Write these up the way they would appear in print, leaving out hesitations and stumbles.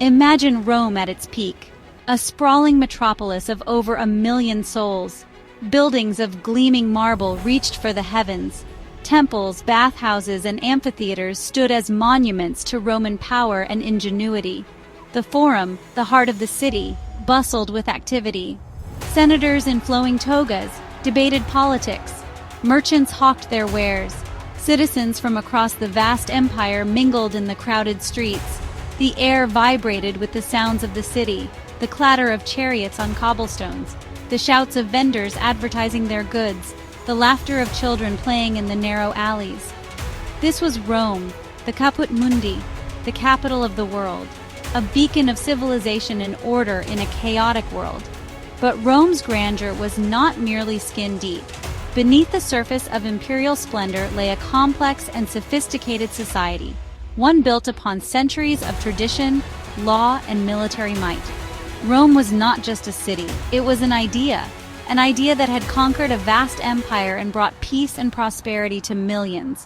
Imagine Rome at its peak, a sprawling metropolis of over 1 million souls. Buildings of gleaming marble reached for the heavens. Temples, bathhouses, and amphitheaters stood as monuments to Roman power and ingenuity. The Forum, the heart of the city, bustled with activity. Senators in flowing togas debated politics. Merchants hawked their wares. Citizens from across the vast empire mingled in the crowded streets. The air vibrated with the sounds of the city, the clatter of chariots on cobblestones, the shouts of vendors advertising their goods, the laughter of children playing in the narrow alleys. This was Rome, the Caput Mundi, the capital of the world, a beacon of civilization and order in a chaotic world. But Rome's grandeur was not merely skin deep. Beneath the surface of imperial splendor lay a complex and sophisticated society, one built upon centuries of tradition, law, and military might. Rome was not just a city, it was an idea that had conquered a vast empire and brought peace and prosperity to millions.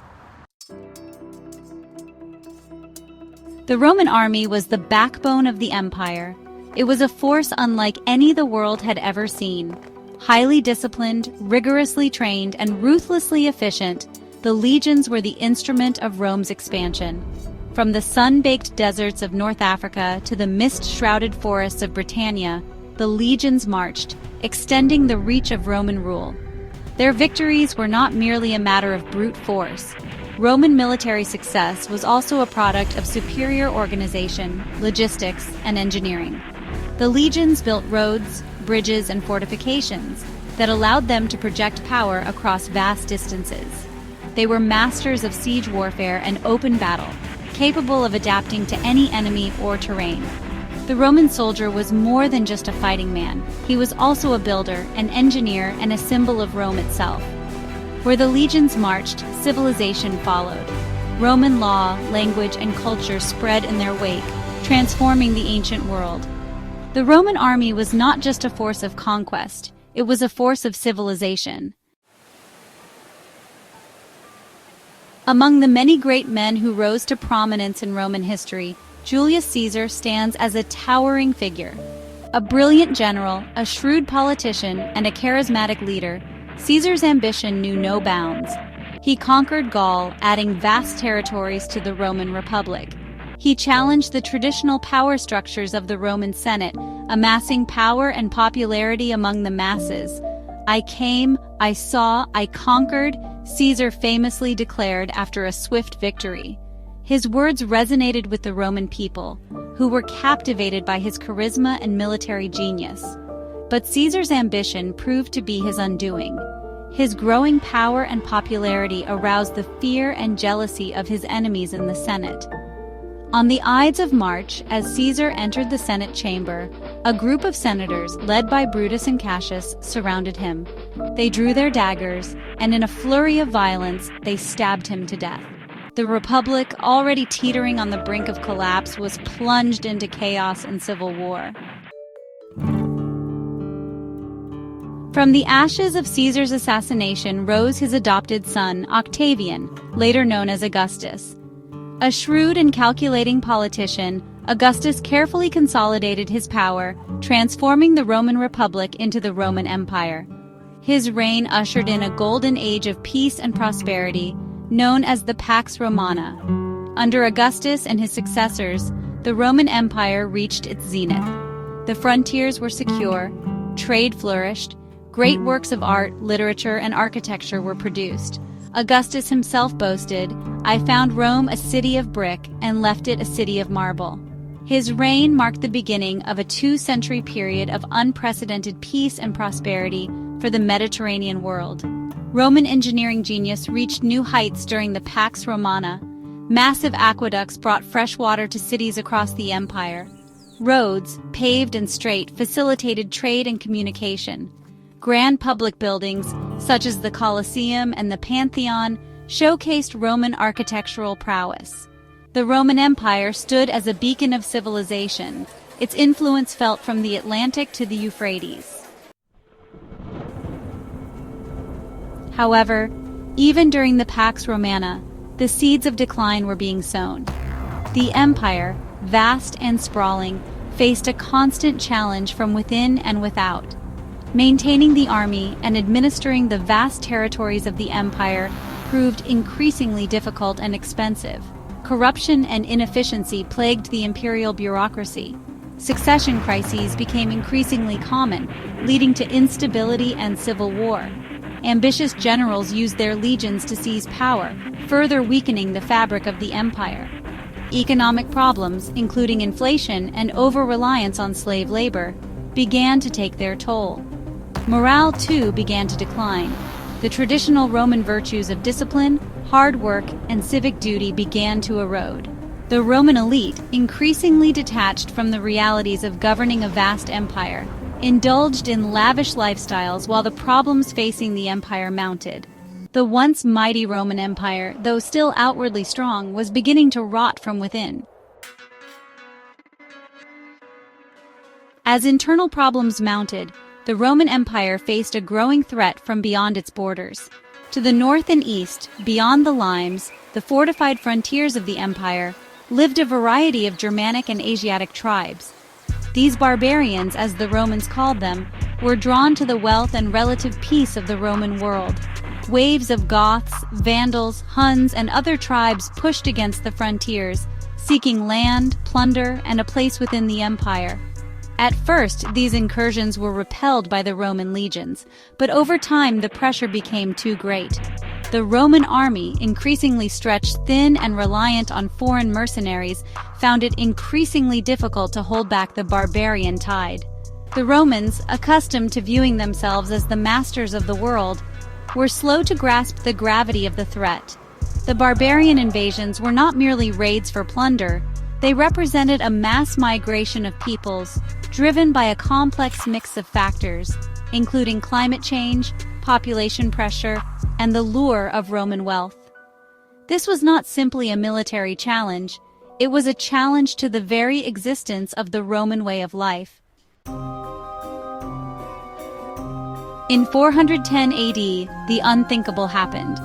The Roman army was the backbone of the empire. It was a force unlike any the world had ever seen. Highly disciplined, rigorously trained, and ruthlessly efficient, the legions were the instrument of Rome's expansion. From the sun-baked deserts of North Africa to the mist-shrouded forests of Britannia, the legions marched, extending the reach of Roman rule. Their victories were not merely a matter of brute force. Roman military success was also a product of superior organization, logistics, and engineering. The legions built roads, bridges, and fortifications that allowed them to project power across vast distances. They were masters of siege warfare and open battle, capable of adapting to any enemy or terrain. The Roman soldier was more than just a fighting man. He was also a builder, an engineer, and a symbol of Rome itself. Where the legions marched, civilization followed. Roman law, language, and culture spread in their wake, transforming the ancient world. The Roman army was not just a force of conquest, it was a force of civilization. Among the many great men who rose to prominence in Roman history, Julius Caesar stands as a towering figure. A brilliant general, a shrewd politician, and a charismatic leader, Caesar's ambition knew no bounds. He conquered Gaul, adding vast territories to the Roman Republic. He challenged the traditional power structures of the Roman Senate, amassing power and popularity among the masses. "I came, I saw, I conquered," Caesar famously declared after a swift victory. His words resonated with the Roman people, who were captivated by his charisma and military genius. But Caesar's ambition proved to be his undoing. His growing power and popularity aroused the fear and jealousy of his enemies in the Senate. On the Ides of March, as Caesar entered the Senate chamber, a group of senators, led by Brutus and Cassius, surrounded him. They drew their daggers, and in a flurry of violence, they stabbed him to death. The Republic, already teetering on the brink of collapse, was plunged into chaos and civil war. From the ashes of Caesar's assassination rose his adopted son, Octavian, later known as Augustus. A shrewd and calculating politician, Augustus carefully consolidated his power, transforming the Roman Republic into the Roman Empire. His reign ushered in a golden age of peace and prosperity, known as the Pax Romana. Under Augustus and his successors, the Roman Empire reached its zenith. The frontiers were secure, trade flourished, great works of art, literature, and architecture were produced. Augustus himself boasted, "I found Rome a city of brick and left it a city of marble." His reign marked the beginning of a 2-century period of unprecedented peace and prosperity for the Mediterranean world. Roman engineering genius reached new heights during the Pax Romana. Massive aqueducts brought fresh water to cities across the empire. Roads, paved and straight, facilitated trade and communication. Grand public buildings, such as the Colosseum and the Pantheon, showcased Roman architectural prowess. The Roman Empire stood as a beacon of civilization, its influence felt from the Atlantic to the Euphrates. However, even during the Pax Romana, the seeds of decline were being sown. The empire, vast and sprawling, faced a constant challenge from within and without. Maintaining the army and administering the vast territories of the empire proved increasingly difficult and expensive. Corruption and inefficiency plagued the imperial bureaucracy. Succession crises became increasingly common, leading to instability and civil war. Ambitious generals used their legions to seize power, further weakening the fabric of the empire. Economic problems, including inflation and over-reliance on slave labor, began to take their toll. Morale, too, began to decline. The traditional Roman virtues of discipline, hard work, and civic duty began to erode. The Roman elite, increasingly detached from the realities of governing a vast empire, indulged in lavish lifestyles while the problems facing the empire mounted. The once mighty Roman Empire, though still outwardly strong, was beginning to rot from within. As internal problems mounted, the Roman Empire faced a growing threat from beyond its borders. To the north and east, beyond the limes, the fortified frontiers of the empire, lived a variety of Germanic and Asiatic tribes. These barbarians, as the Romans called them, were drawn to the wealth and relative peace of the Roman world. Waves of Goths, Vandals, Huns, and other tribes pushed against the frontiers, seeking land, plunder, and a place within the empire. At first, these incursions were repelled by the Roman legions, but over time the pressure became too great. The Roman army, increasingly stretched thin and reliant on foreign mercenaries, found it increasingly difficult to hold back the barbarian tide. The Romans, accustomed to viewing themselves as the masters of the world, were slow to grasp the gravity of the threat. The barbarian invasions were not merely raids for plunder, they represented a mass migration of peoples, driven by a complex mix of factors, including climate change, population pressure, and the lure of Roman wealth. This was not simply a military challenge, it was a challenge to the very existence of the Roman way of life. In 410 AD, the unthinkable happened.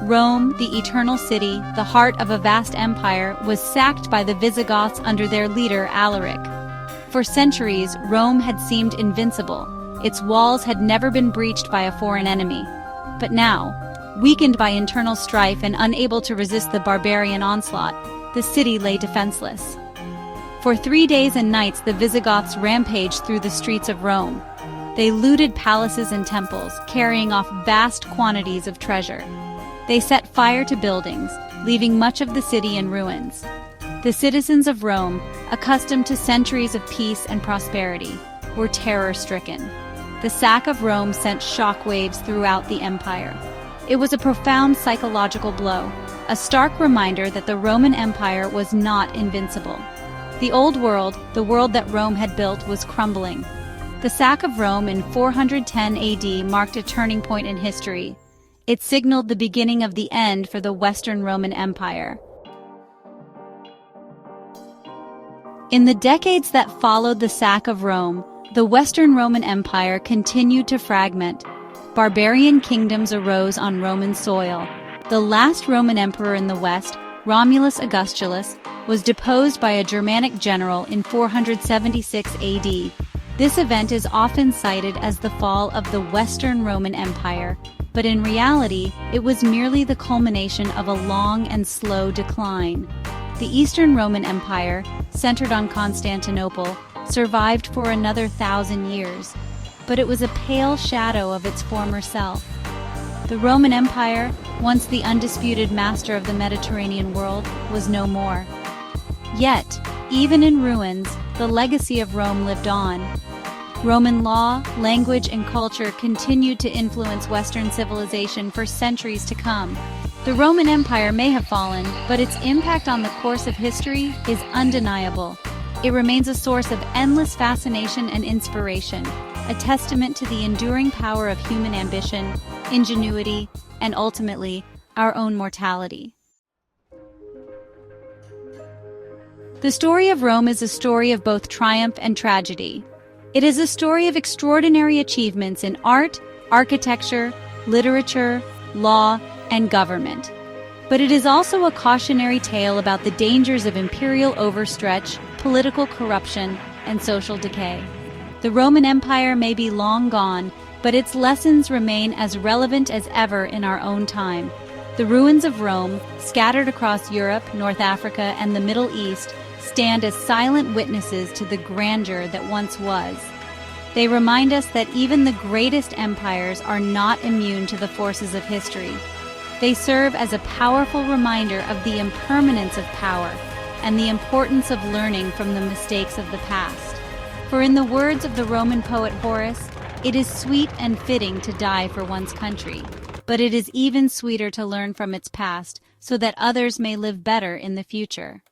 Rome, the eternal city, the heart of a vast empire, was sacked by the Visigoths under their leader Alaric. For centuries, Rome had seemed invincible. Its walls had never been breached by a foreign enemy. But now, weakened by internal strife and unable to resist the barbarian onslaught, the city lay defenseless. For 3 days and nights, the Visigoths rampaged through the streets of Rome. They looted palaces and temples, carrying off vast quantities of treasure. They set fire to buildings, leaving much of the city in ruins. The citizens of Rome, accustomed to centuries of peace and prosperity, were terror-stricken. The sack of Rome sent shockwaves throughout the empire. It was a profound psychological blow, a stark reminder that the Roman Empire was not invincible. The old world, the world that Rome had built, was crumbling. The sack of Rome in 410 AD marked a turning point in history. It signaled the beginning of the end for the Western Roman Empire. In the decades that followed the sack of Rome, the Western Roman Empire continued to fragment. Barbarian kingdoms arose on Roman soil. The last Roman emperor in the West, Romulus Augustulus, was deposed by a Germanic general in 476 AD. This event is often cited as the fall of the Western Roman Empire, but in reality, it was merely the culmination of a long and slow decline. The Eastern Roman Empire, centered on Constantinople, survived for another 1,000 years, but it was a pale shadow of its former self. The Roman Empire, once the undisputed master of the Mediterranean world, was no more. Yet, even in ruins, the legacy of Rome lived on. Roman law, language, and culture continued to influence Western civilization for centuries to come. The Roman Empire may have fallen, but its impact on the course of history is undeniable. It remains a source of endless fascination and inspiration, a testament to the enduring power of human ambition, ingenuity, and ultimately, our own mortality. The story of Rome is a story of both triumph and tragedy. It is a story of extraordinary achievements in art, architecture, literature, law, and government. But it is also a cautionary tale about the dangers of imperial overstretch, political corruption, and social decay. The Roman Empire may be long gone, but its lessons remain as relevant as ever in our own time. The ruins of Rome, scattered across Europe, North Africa, and the Middle East, stand as silent witnesses to the grandeur that once was. They remind us that even the greatest empires are not immune to the forces of history. They serve as a powerful reminder of the impermanence of power and the importance of learning from the mistakes of the past. For in the words of the Roman poet Horace, it is sweet and fitting to die for one's country, but it is even sweeter to learn from its past so that others may live better in the future.